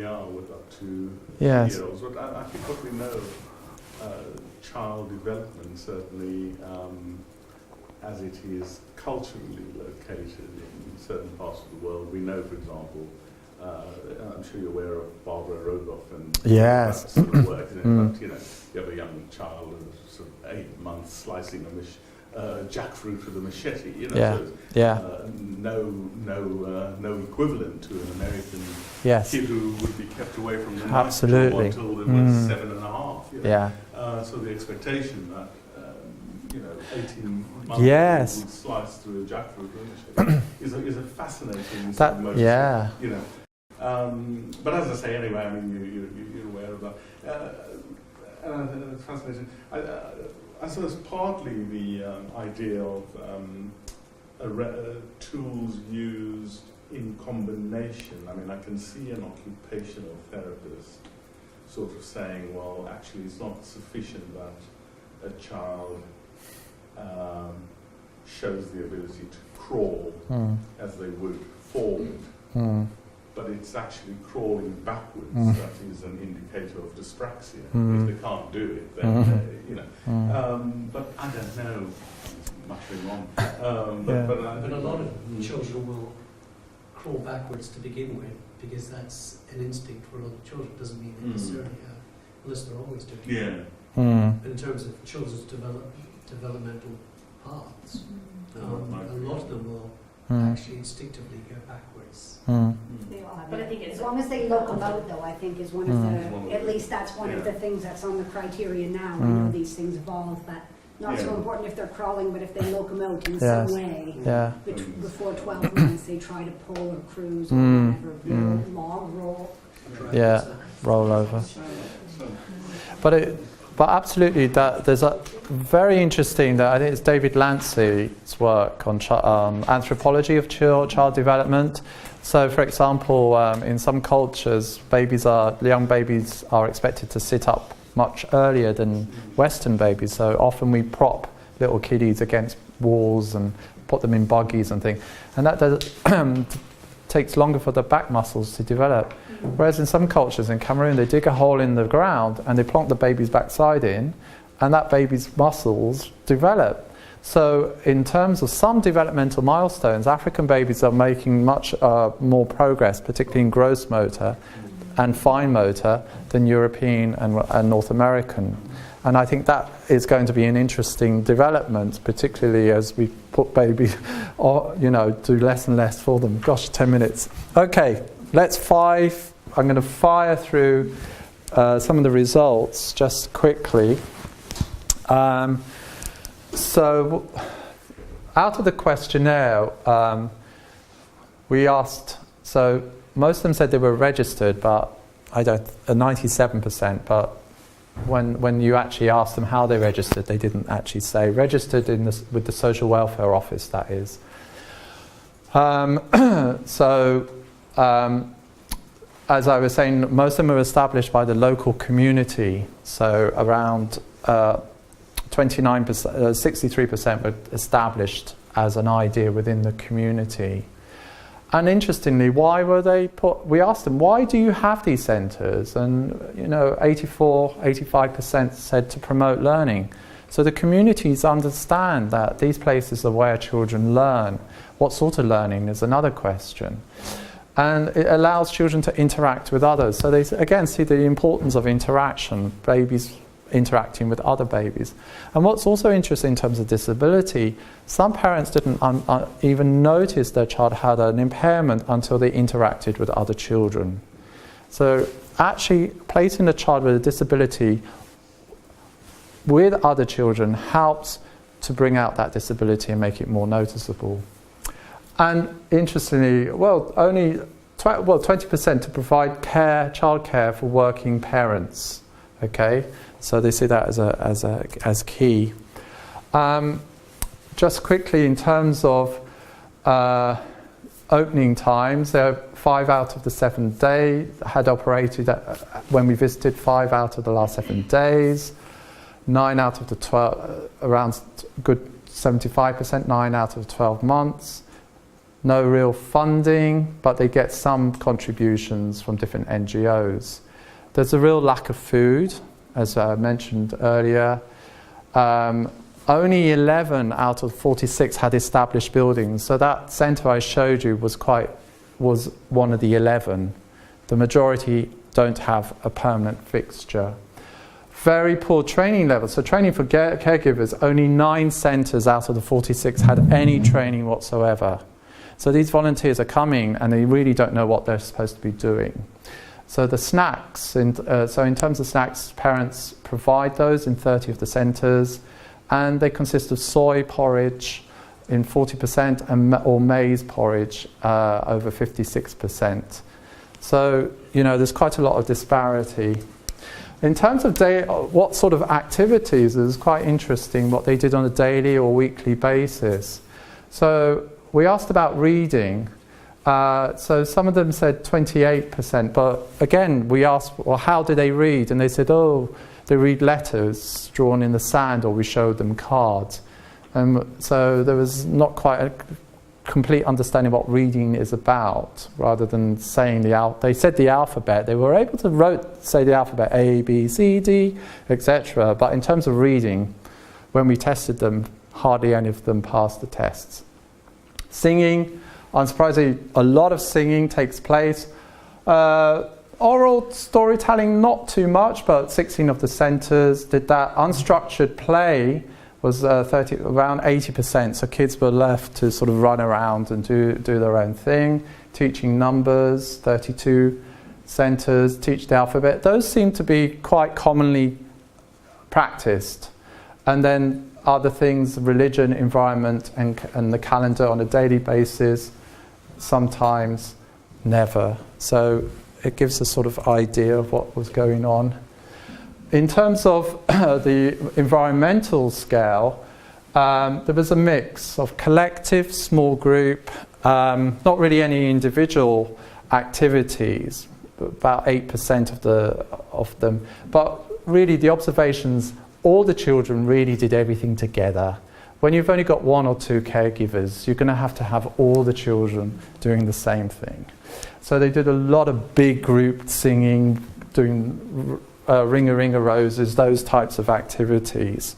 are with up to years. But I think what we know, child development certainly, as it is culturally located in certain parts of the world. We know, for example, I'm sure you're aware of Barbara Rogoff and that sort of work. But, you have a young child of sort of 8 months slicing jackfruit with a machete. No equivalent to an American kid who would be kept away from the knife until they were 7.5. So the expectation that 18-month-old would slice through a jackfruit with a machete is a fascinating motion. But as I say, anyway, I mean, you're aware of that. It's fascinating. I suppose partly the idea of tools used in combination. I mean, I can see an occupational therapist sort of saying, well, actually, it's not sufficient that a child shows the ability to crawl as they would forward. But it's actually crawling backwards that is an indicator of dyspraxia. If they can't do it, then but I don't know. It's much wrong. But a lot of children will crawl backwards to begin with, because that's an instinct for a lot of children. It doesn't mean they necessarily have, unless they're always doing it. But in terms of children's developmental paths, a lot of them will actually instinctively go backwards. But I think as long as they locomote, though, I think is one of the, at least that's one of the things that's on the criteria now. I know these things evolve, but not so important if they're crawling, but if they locomote in some way. Before 12 months, they try to pull or cruise or whatever, log roll. Roll over. But absolutely, there's a very interesting, I think it's David Lancey's work on anthropology of child development. So, for example, in some cultures, young babies are expected to sit up much earlier than Western babies. So often we prop little kiddies against walls and put them in buggies and things, and that takes longer for the back muscles to develop. Whereas in some cultures in Cameroon, they dig a hole in the ground and they plonk the baby's backside in, and that baby's muscles develop. So in terms of some developmental milestones, African babies are making much more progress, particularly in gross motor and fine motor, than European and North American. And I think that is going to be an interesting development, particularly as we put babies, do less and less for them. Gosh, 10 minutes. Okay, I'm going to fire through some of the results just quickly. So, out of the questionnaire, we asked, so most of them said they were registered, but 97%, but when you actually asked them how they registered, they didn't actually say. Registered with the social welfare office, that is. As I was saying, most of them are established by the local community, so around 63% were established as an idea within the community. And interestingly, why were they we asked them, why do you have these centres? And 85% said to promote learning. So the communities understand that these places are where children learn. What sort of learning is another question. And it allows children to interact with others. So they again see the importance of interaction, babies interacting with other babies. And what's also interesting in terms of disability, some parents didn't even notice their child had an impairment until they interacted with other children. So actually placing a child with a disability with other children helps to bring out that disability and make it more noticeable. And interestingly, only 20% to provide childcare for working parents. Okay, so they see that as key. Just quickly, in terms of opening times, there are 5 out of the 7 days had operated when we visited. 5 out of the last 7 days, 9 out of the 12, around good 75%, 9 out of 12 months. No real funding, but they get some contributions from different NGOs. There's a real lack of food, as I mentioned earlier. Only 11 out of 46 had established buildings. So that centre I showed you was one of the 11. The majority don't have a permanent fixture. Very poor training levels. So training for caregivers, only 9 centres out of the 46 had any training whatsoever. So these volunteers are coming and they really don't know what they're supposed to be doing. So the snacks, so in terms of snacks, parents provide those in 30 of the centres, and they consist of soy porridge in 40% or maize porridge over 56%. So, there's quite a lot of disparity. In terms of what sort of activities, it was quite interesting what they did on a daily or weekly basis. So we asked about reading. So some of them said 28%, but again, we asked, well, how do they read? And they said, they read letters drawn in the sand, or we showed them cards. So there was not quite a complete understanding what reading is about, rather than saying they said the alphabet. They were able to say the alphabet A, B, C, D, etc. But in terms of reading, when we tested them, hardly any of them passed the tests. Singing, unsurprisingly, a lot of singing takes place. Oral storytelling, not too much, but 16 of the centres did that. Unstructured play was around 80%, so kids were left to sort of run around and do their own thing. Teaching numbers, 32 centres, teach the alphabet. Those seem to be quite commonly practiced. And then other things, religion, environment, and the calendar on a daily basis, sometimes never. So it gives a sort of idea of what was going on. In terms of the environmental scale, there was a mix of collective, small group, not really any individual activities, about 8% of them. But really the observations, all the children really did everything together. When you've only got 1 or 2 caregivers, you're going to have all the children doing the same thing. So they did a lot of big group singing, doing Ring-a-Ring-a Roses, those types of activities.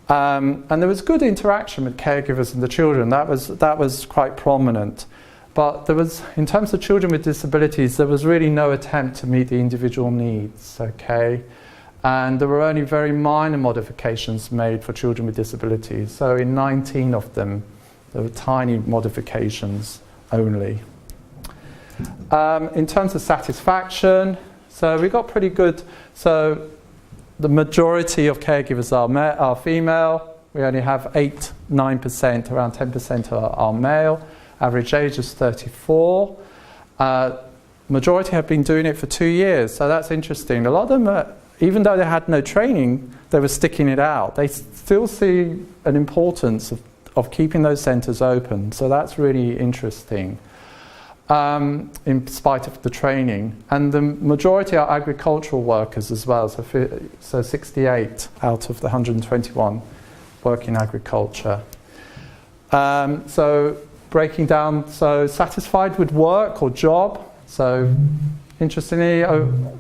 And there was good interaction with caregivers and the children. That was quite prominent. But there was, in terms of children with disabilities, there was really no attempt to meet the individual needs, okay? And there were only very minor modifications made for children with disabilities. So in 19 of them, there were tiny modifications only. In terms of satisfaction, so we got pretty good. So the majority of caregivers are female. We only have 8-9%, around 10% are male. Average age is 34. Majority have been doing it for 2 years, so that's interesting. A lot of them, even though they had no training, they were sticking it out. They still see an importance of keeping those centres open, so that's really interesting, in spite of the training. And the majority are agricultural workers as well, so 68 out of the 121 work in agriculture. So breaking down, so satisfied with work or job. So interestingly,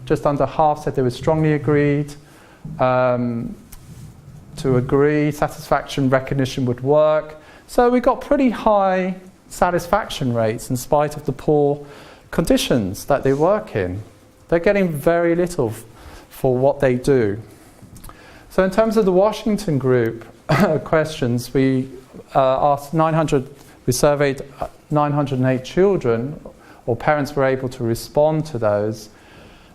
just under half said they were strongly agreed. To agree, satisfaction, recognition with work. So we got pretty high satisfaction rates in spite of the poor conditions that they work in. They're getting very little for what they do. So in terms of the Washington group questions, we surveyed 908 children, or parents were able to respond to those.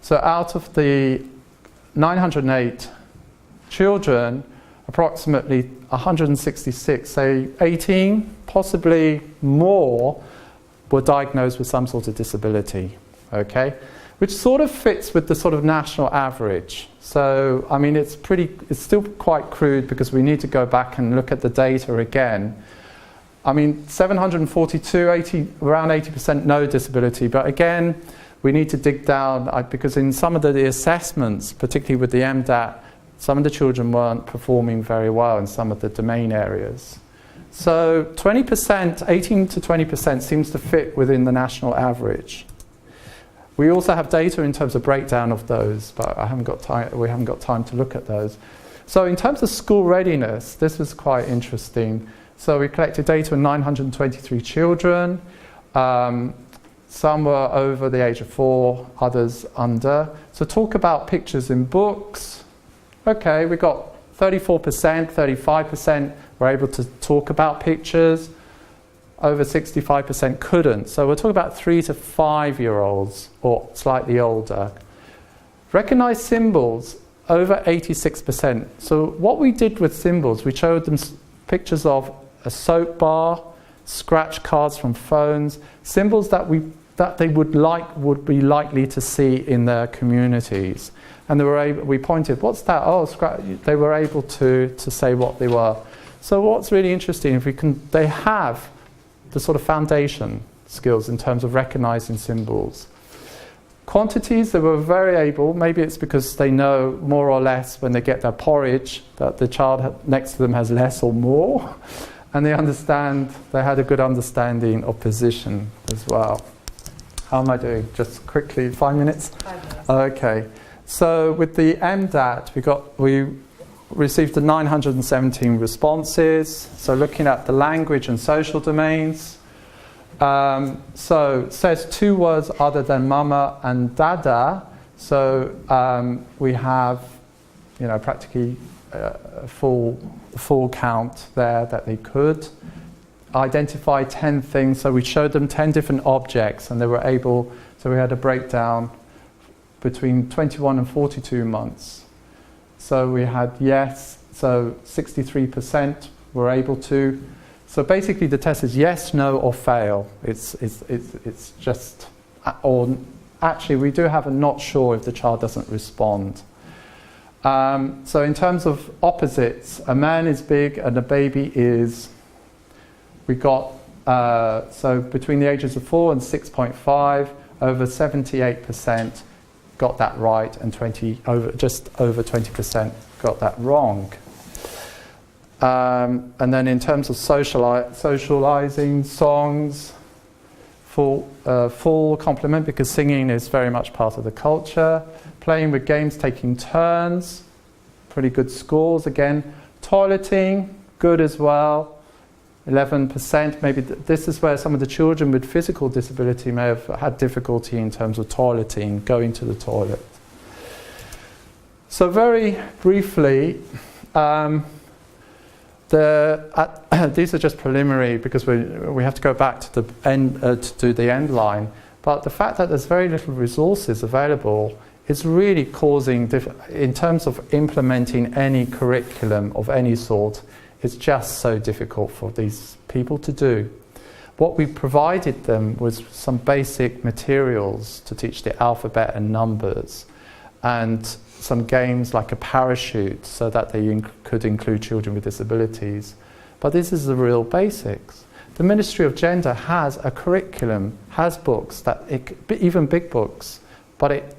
So out of the 908 children, approximately 166, say 18, possibly more, were diagnosed with some sort of disability, okay? Which sort of fits with the sort of national average. So, I mean, it's still quite crude because we need to go back and look at the data again. I mean, 742, around 80% no disability, but again, we need to dig down because in some of the assessments, particularly with the MDAT, some of the children weren't performing very well in some of the domain areas. So 20%, 18 to 20% seems to fit within the national average. We also have data in terms of breakdown of those, but we haven't got time to look at those. So in terms of school readiness, this was quite interesting. So we collected data on 923 children. Some were over the age of 4, others under. So talk about pictures in books. Okay, we got 34%, 35% were able to talk about pictures. Over 65% couldn't. So we're talking about 3 to 5-year-olds or slightly older. Recognize symbols, over 86%. So what we did with symbols, we showed them pictures of a soap bar, scratch cards from phones, symbols that they would be likely to see in their communities. And we pointed, what's that? Oh, they were able to say what they were. So what's really interesting, they have the sort of foundation skills in terms of recognizing symbols. Quantities, they were very able, maybe it's because they know more or less when they get their porridge that the child next to them has less or more, and they had a good understanding of position as well. How am I doing? Just quickly, 5 minutes? 5 minutes. Okay. So with the MDAT, we received the 917 responses. So looking at the language and social domains. So it says 2 words other than mama and dada. So we have, practically a full count there that they could. Identify 10 things. So we showed them 10 different objects, and they were able. So we had a breakdown between 21 and 42 months. So we had yes, so 63% were able to. So basically the test is yes, no, or fail. It's just, or actually we do have a not sure if the child doesn't respond. So in terms of opposites, a man is big and a baby is, we got, so between the ages of 4 and 6.5, over 78% got that right, and just over 20% got that wrong. And then in terms of socializing, songs, full complement, because singing is very much part of the culture. playing with games, taking turns, pretty good scores again. Toileting, good as well, 11%. Maybe this is where some of the children with physical disability may have had difficulty in terms of toileting, going to the toilet. So very briefly, these are just preliminary because we have to go back to the end to do the end line. But the fact that there's very little resources available is really causing, in terms of implementing any curriculum of any sort, it's just so difficult for these people to do. What we provided them was some basic materials to teach the alphabet and numbers, and some games like a parachute so that they could include children with disabilities. But this is the real basics. The Ministry of Gender has a curriculum, has books, even big books, but it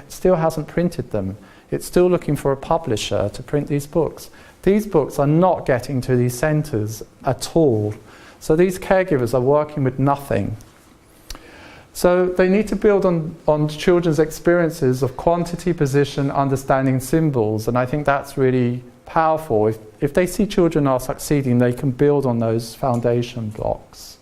still hasn't printed them. It's still looking for a publisher to print these books. These books are not getting to these centres at all. So these caregivers are working with nothing. So they need to build on children's experiences of quantity, position, understanding symbols, and I think that's really powerful. If they see children are succeeding, they can build on those foundation blocks.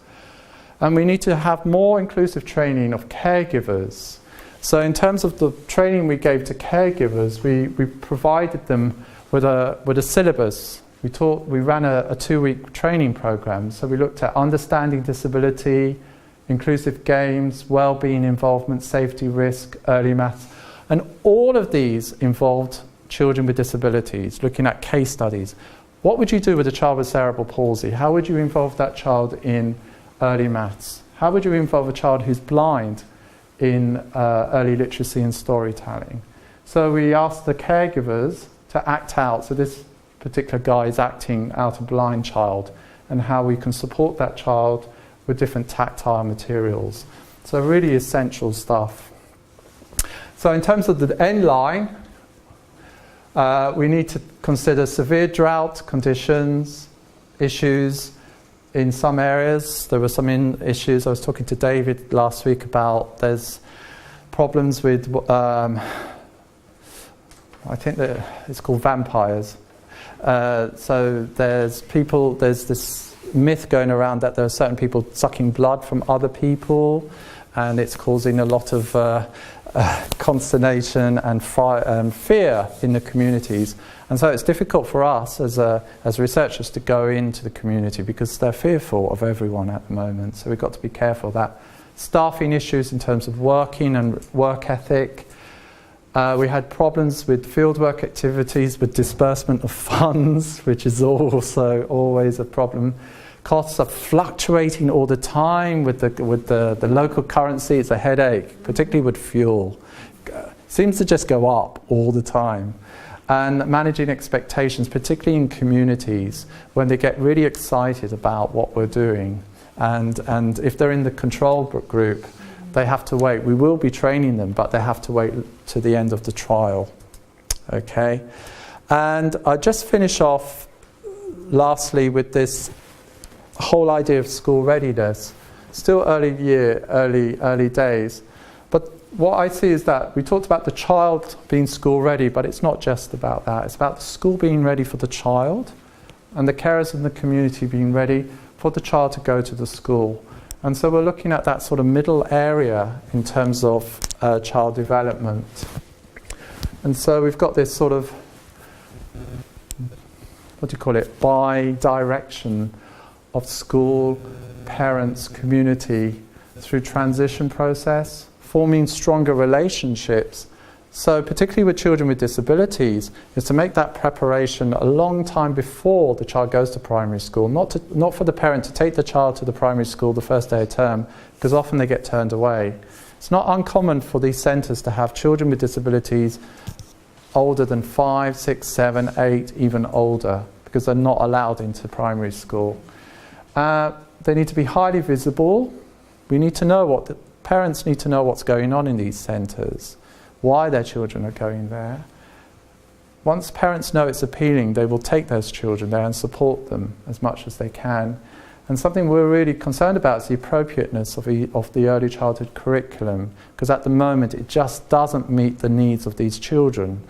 And we need to have more inclusive training of caregivers. So in terms of the training we gave to caregivers, we provided them with a syllabus. We ran a 2-week training program. So we looked at understanding disability, inclusive games, well-being involvement, safety, risk, early maths. And all of these involved children with disabilities, looking at case studies. What would you do with a child with cerebral palsy? How would you involve that child in early maths? How would you involve a child who's blind in early literacy and storytelling? So we asked the caregivers to act out. So this particular guy is acting out a blind child, and how we can support that child with different tactile materials. So really essential stuff. So in terms of the end line, we need to consider severe drought conditions, issues in some areas. There were some issues. I was talking to David last week about there's problems with, I think that it's called vampires. So there's this myth going around that there are certain people sucking blood from other people, and it's causing a lot of consternation and fear in the communities. And so it's difficult for us as researchers to go into the community because they're fearful of everyone at the moment. So we've got to be careful of that. Staffing issues in terms of working and work ethic. We had problems with fieldwork activities, with disbursement of funds, which is also always a problem. Costs are fluctuating all the time with the local currency. It's a headache, particularly with fuel. Seems to just go up all the time. And managing expectations, particularly in communities, when they get really excited about what we're doing. And if they're in the control group, they have to wait. We will be training them, but they have to wait to the end of the trial. Okay? And I just finish off lastly with this whole idea of school readiness. Still early days. But what I see is that we talked about the child being school ready, but it's not just about that. It's about the school being ready for the child, and the carers in the community being ready for the child to go to the school. And so we're looking at that sort of middle area in terms of child development. And so we've got this sort of, bi-direction of school, parents, community through transition process, forming stronger relationships. So particularly with children with disabilities, is to make that preparation a long time before the child goes to primary school, not for the parent to take the child to the primary school the first day of term, because often they get turned away. It's not uncommon for these centres to have children with disabilities older than 5, 6, 7, 8, even older, because they're not allowed into primary school. They need to be highly visible. We need to know parents need to know what's going on in these centres, why their children are going there. Once parents know it's appealing, they will take those children there and support them as much as they can. And something we're really concerned about is the appropriateness of the early childhood curriculum, because at the moment it just doesn't meet the needs of these children,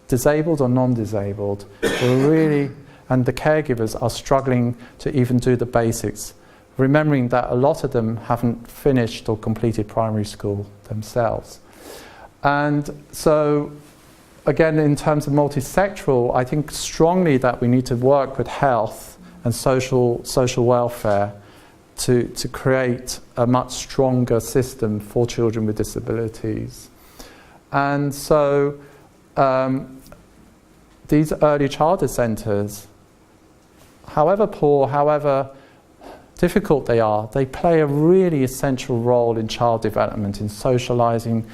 disabled or non-disabled. We're really, and the caregivers are struggling to even do the basics, remembering that a lot of them haven't finished or completed primary school themselves. And so, again, in terms of multi-sectoral, I think strongly that we need to work with health and social welfare to create a much stronger system for children with disabilities. And so these early childhood centres, however poor, however difficult they are, they play a really essential role in child development, in socialising,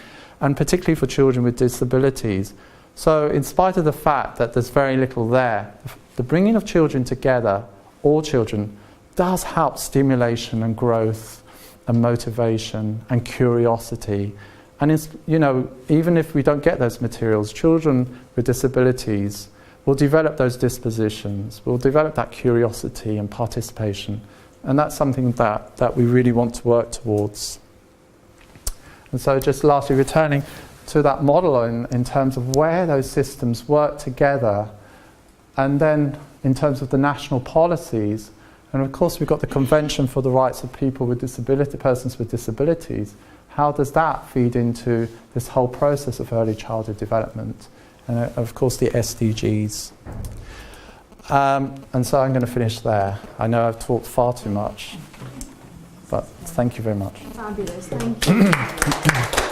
and particularly for children with disabilities. So in spite of the fact that there's very little there, the bringing of children together, all children, does help stimulation and growth and motivation and curiosity. And it's, you know, even if we don't get those materials, children with disabilities will develop those dispositions, will develop that curiosity and participation. And that's something that we really want to work towards. And so just lastly, returning to that model in terms of where those systems work together, and then in terms of the national policies, and of course we've got the Convention for the Rights of People with Disability, Persons with Disabilities. How does that feed into this whole process of early childhood development? And of course the SDGs. And so I'm going to finish there. I know I've talked far too much, but thank you very much. Fabulous, thank you.